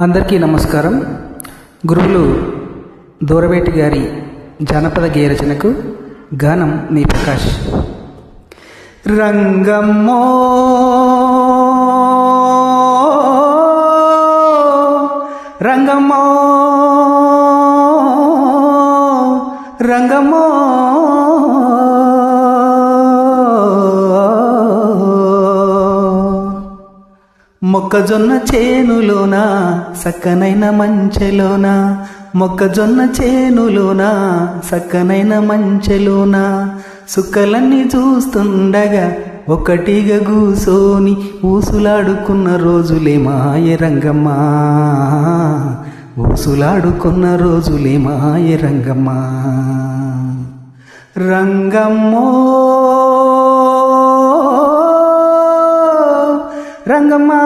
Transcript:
అందరికీ నమస్కారం. గురువులు దూరవేటి గారి జానపద గేయ రచనకు గానం మీ ప్రకాష్. రంగమ్మో రంగమ్మో రంగమ్మో మొక్కజొన్న చేనులోన సక్కనైన మంచెలోన, మొక్కజొన్న చేనులోన సక్కనైన మంచెలోన సుక్కలన్నీ చూస్తుండగా ఒకటిగా కూసోని ఊసులాడుకున్న రోజులే మాయ రంగమ్మా, ఊసులాడుకున్న రోజులే మాయ రంగమ్మా. రంగమ్మో రంగమ్మా